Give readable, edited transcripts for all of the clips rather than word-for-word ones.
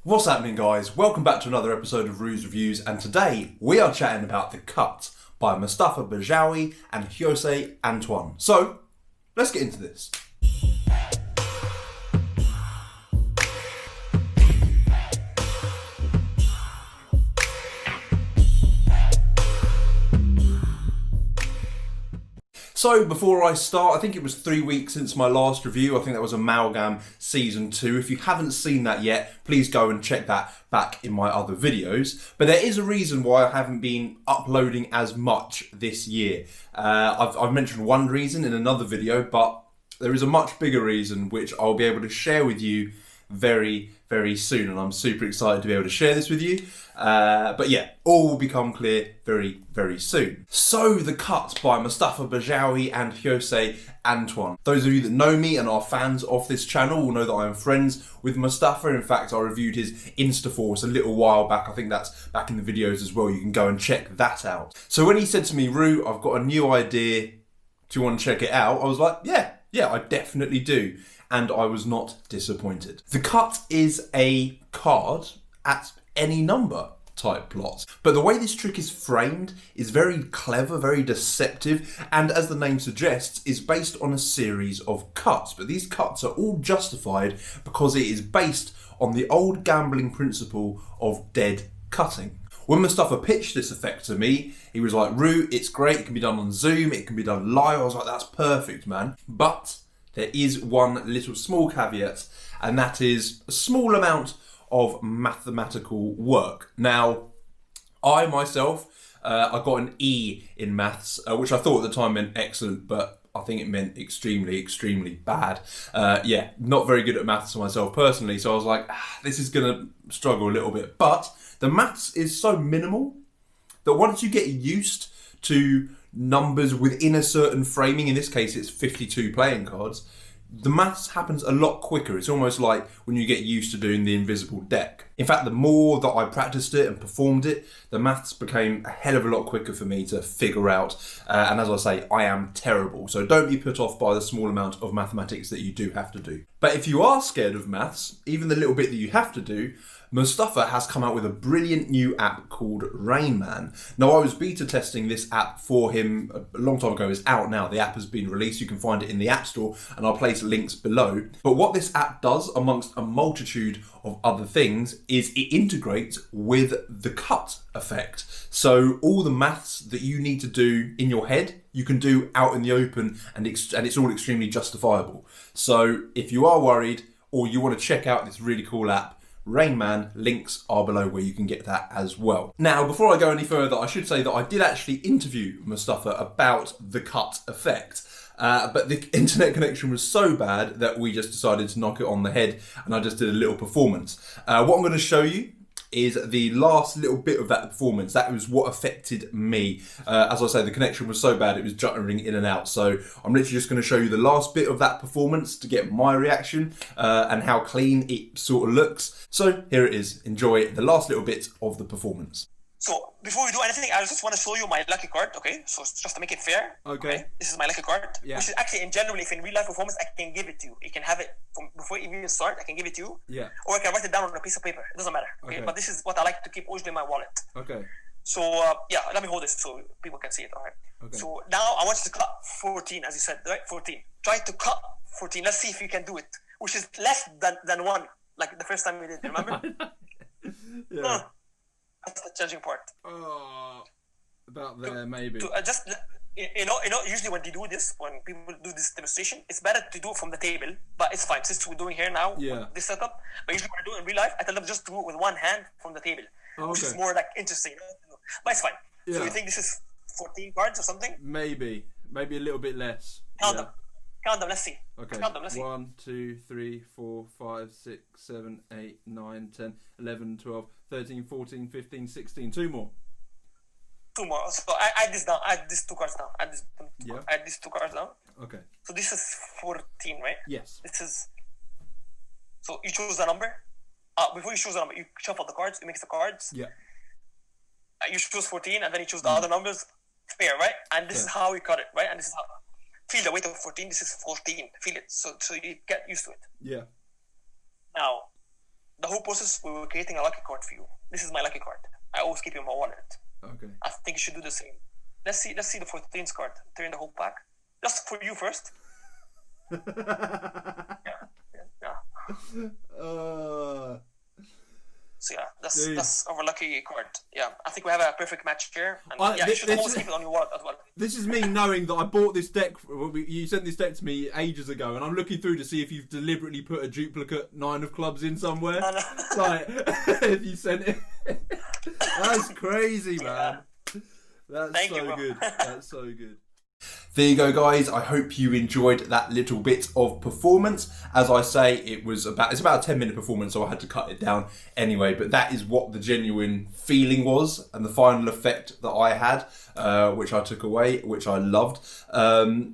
What's happening, guys? Welcome back to another episode of Ruse Reviews, and today we are chatting about The Cut by Moustapha Berjaoui and Antoine. So, let's get into this. So before I start, I think it was 3 weeks since my last review. I think that was Amalgam Season 2. If you haven't seen that yet, please go and check that back in my other videos. But there is a reason why I haven't been uploading as much this year. I've mentioned one reason in another video, but there is a much bigger reason which I'll be able to share with you very, very soon, and I'm super excited to be able to share this with you. But yeah, all will become clear very, very soon. So, The Cut by Moustapha Berjaoui and Antoine. Those of you that know me and are fans of this channel will know that I am friends with Moustapha. In fact, I reviewed his Instaforce a little while back. I think that's back in the videos as well. You can go and check that out. So when he said to me, Rue, I've got a new idea. Do you want to check it out? I was like, yeah, I definitely do. And I was not disappointed. The Cut is a card at any number type plot. But the way this trick is framed is very clever, very deceptive, and as the name suggests, is based on a series of cuts. But these cuts are all justified because it is based on the old gambling principle of dead cutting. When Moustapha pitched this effect to me, he was like, Rue, it's great, it can be done on Zoom, it can be done live. I was like, that's perfect, man. But there is one little small caveat, and that is a small amount of mathematical work. Now, I myself, I got an E in maths, which I thought at the time meant excellent, but I think it meant extremely, extremely bad. Yeah, not very good at maths myself personally, so I was like, this is going to struggle a little bit. But the maths is so minimal that once you get used to numbers within a certain framing, in this case it's 52 playing cards, the maths happens a lot quicker. It's almost like when you get used to doing the invisible deck. In fact, the more that I practiced it and performed it, the maths became a hell of a lot quicker for me to figure out. And as I say, I am terrible. So don't be put off by the small amount of mathematics that you do have to do. But if you are scared of maths, even the little bit that you have to do, Moustapha has come out with a brilliant new app called Rainman. Now, I was beta testing this app for him a long time ago. It's out now. The app has been released. You can find it in the App Store, and I'll place links below. But what this app does, amongst a multitude of other things, is it integrates with the cut effect. So all the maths that you need to do in your head, you can do out in the open, and it's all extremely justifiable. So if you are worried or you want to check out this really cool app, Rainman, links are below where you can get that as well. Now, before I go any further, I should say that I did actually interview Moustapha about the cut effect. But the internet connection was so bad that we just decided to knock it on the head, and I just did a little performance. What I'm going to show you is the last little bit of that performance. That was what affected me. As I say, the connection was so bad it was juttering in and out. So I'm literally just going to show you the last bit of that performance to get my reaction and how clean it sort of looks. So here it is. Enjoy the last little bit of the performance. So before we do anything, I just want to show you my lucky card, okay? So just to make it fair, okay? This is my lucky card, yeah. Which is actually, in general, if in real life performance, I can give it to you. You can have it from before you even start. I can give it to you, yeah. Or I can write it down on a piece of paper. It doesn't matter, okay? But this is what I like to keep always in my wallet. Okay. So yeah, let me hold this so people can see it. All right. Okay. So now I want you to cut 14, as you said, right? 14. Try to cut 14. Let's see if you can do it, which is less than 1, like the first time we did. Remember? Yeah. That's the challenging part. About there, maybe. Just you know, usually when they do this, when people do this demonstration, it's better to do it from the table, but it's fine since we're doing here now. Yeah. This setup. But usually when I do it in real life, I tell them just do it with one hand from the table, which is more like interesting. But it's fine. Yeah. So you think this is 14 cards or something? Maybe a little bit less. Count them. Let's see. Okay. Count them. Let's see. 1, 2, 3, 4, 5, 6, 7, 8, 9, 10, 11, 12, 13, 14, 15, 16. 2 more. 2 more. So I add this down. Add these 2 cards down. Add these 2 cards down. Okay. So this is 14, right? Yes. This is. So you choose the number. Before you choose the number, you shuffle the cards. You mix the cards. Yeah. You choose 14, and then you choose the other numbers. Fair, right? And this is how we cut it, right? And this is how. Feel the weight of 14. This is 14. Feel it. So you get used to it. Yeah. Now, the whole process, we were creating a lucky card for you. This is my lucky card. I always keep it in my wallet. Okay. I think you should do the same. Let's see the 14th card. Turn the whole pack. Just for you first. Yeah. So yeah, that's our lucky card. Yeah, I think we have a perfect match here. And you should always keep it on your wallet as well. This is me knowing that I bought this deck. You sent this deck to me ages ago, and I'm looking through to see if you've deliberately put a duplicate 9 of clubs in somewhere. No. Like, if you sent it. That's crazy, man. That's so good. That's so good. There you go, guys. I hope you enjoyed that little bit of performance. As I say, it's about a 10-minute performance, so I had to cut it down anyway. But that is what the genuine feeling was, and the final effect that I had, which I took away, which I loved.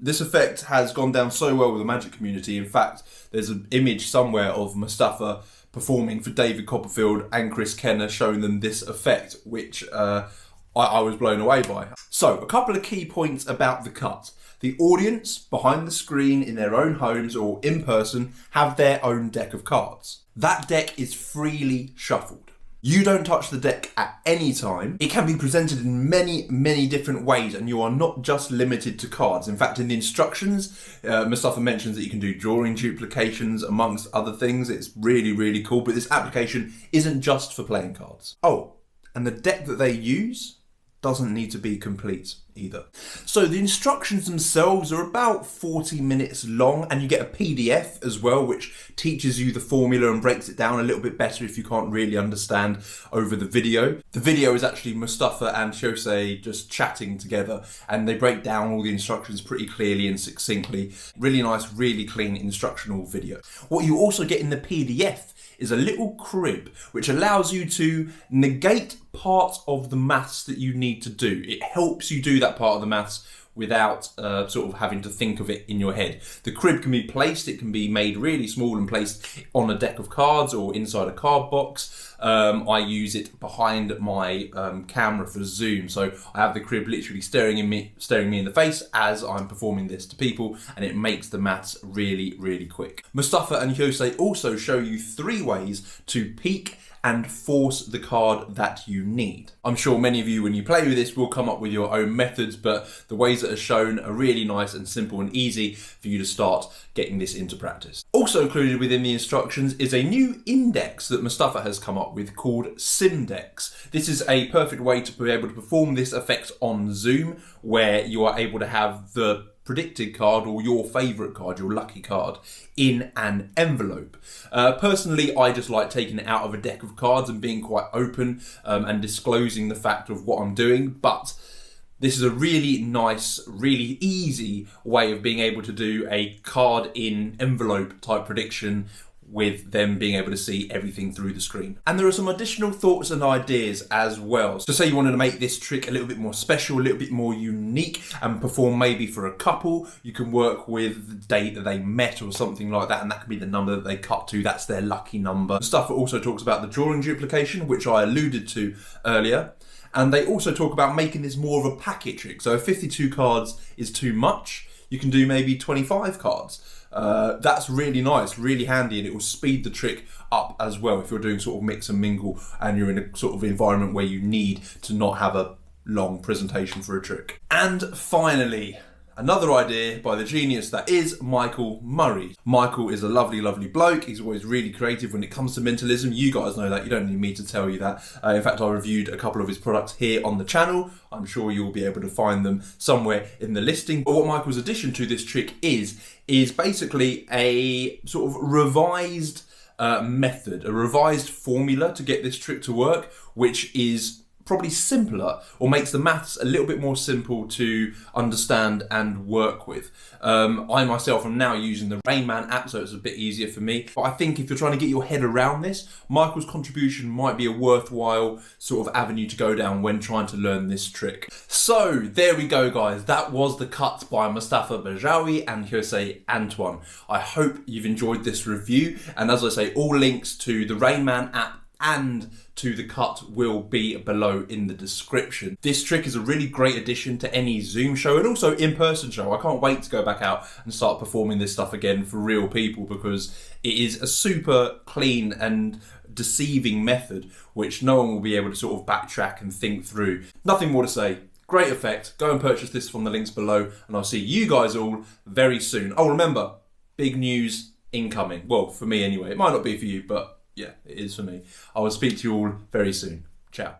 This effect has gone down so well with the Magic community. In fact, there's an image somewhere of Moustapha performing for David Copperfield and Chris Kenner, showing them this effect, which I was blown away by. So, a couple of key points about the cut. The audience behind the screen in their own homes or in person have their own deck of cards. That deck is freely shuffled. You don't touch the deck at any time. It can be presented in many, many different ways, and you are not just limited to cards. In fact, in the instructions, Moustapha mentions that you can do drawing duplications amongst other things. It's really, really cool, but this application isn't just for playing cards. Oh, and the deck that they use doesn't need to be complete either. So the instructions themselves are about 40 minutes long, and you get a PDF as well, which teaches you the formula and breaks it down a little bit better if you can't really understand over the video. The video is actually Moustapha and Jose just chatting together, and they break down all the instructions pretty clearly and succinctly. Really nice, really clean instructional video. What you also get in the PDF is a little crib which allows you to negate parts of the maths that you need to do. It helps you do that part of the maths without sort of having to think of it in your head. The crib can be placed, it can be made really small and placed on a deck of cards or inside a card box. I use it behind my camera for Zoom, so I have the crib literally staring me in the face as I'm performing this to people, and it makes the maths really, really quick. Moustapha and Jose also show you 3 ways to peek and force the card that you need. I'm sure many of you, when you play with this, will come up with your own methods, but the ways that are shown are really nice and simple and easy for you to start getting this into practice. Also included within the instructions is a new index that Moustapha has come up with called Simdex. This is a perfect way to be able to perform this effect on Zoom, where you are able to have the predicted card or your favourite card, your lucky card, in an envelope. Personally, I just like taking it out of a deck of cards and being quite open and disclosing the fact of what I'm doing, but this is a really nice, really easy way of being able to do a card in envelope type prediction with them being able to see everything through the screen. And there are some additional thoughts and ideas as well. So say you wanted to make this trick a little bit more special, a little bit more unique, and perform maybe for a couple, you can work with the date that they met or something like that, and that could be the number that they cut to. That's their lucky number. Stuff also talks about the drawing duplication, which I alluded to earlier. And they also talk about making this more of a packet trick. So if 52 cards is too much, you can do maybe 25 cards. That's really nice, really handy, and it will speed the trick up as well if you're doing sort of mix and mingle and you're in a sort of environment where you need to not have a long presentation for a trick. And finally, another idea by the genius that is Michael Murray. Michael is a lovely, lovely bloke. He's always really creative when it comes to mentalism. You guys know that. You don't need me to tell you that. In fact, I reviewed a couple of his products here on the channel. I'm sure you'll be able to find them somewhere in the listing. But what Michael's addition to this trick is basically a sort of revised method, a revised formula to get this trick to work, which is probably simpler, or makes the maths a little bit more simple to understand and work with. I myself am now using the Rainman app, so it's a bit easier for me. But I think if you're trying to get your head around this, Michael's contribution might be a worthwhile sort of avenue to go down when trying to learn this trick. So there we go, guys. That was the cut by Moustapha Berjaoui and Jose Antoine. I hope you've enjoyed this review, and as I say, all links to the Rainman app and to the cut will be below in the description. This trick is a really great addition to any Zoom show and also in-person show. I can't wait to go back out and start performing this stuff again for real people, because it is a super clean and deceiving method, which no one will be able to sort of backtrack and think through. Nothing more to say. Great effect. Go and purchase this from the links below, and I'll see you guys all very soon. Oh, remember, big news incoming. Well, for me anyway. It might not be for you, but yeah, it is for me. I will speak to you all very soon. Ciao.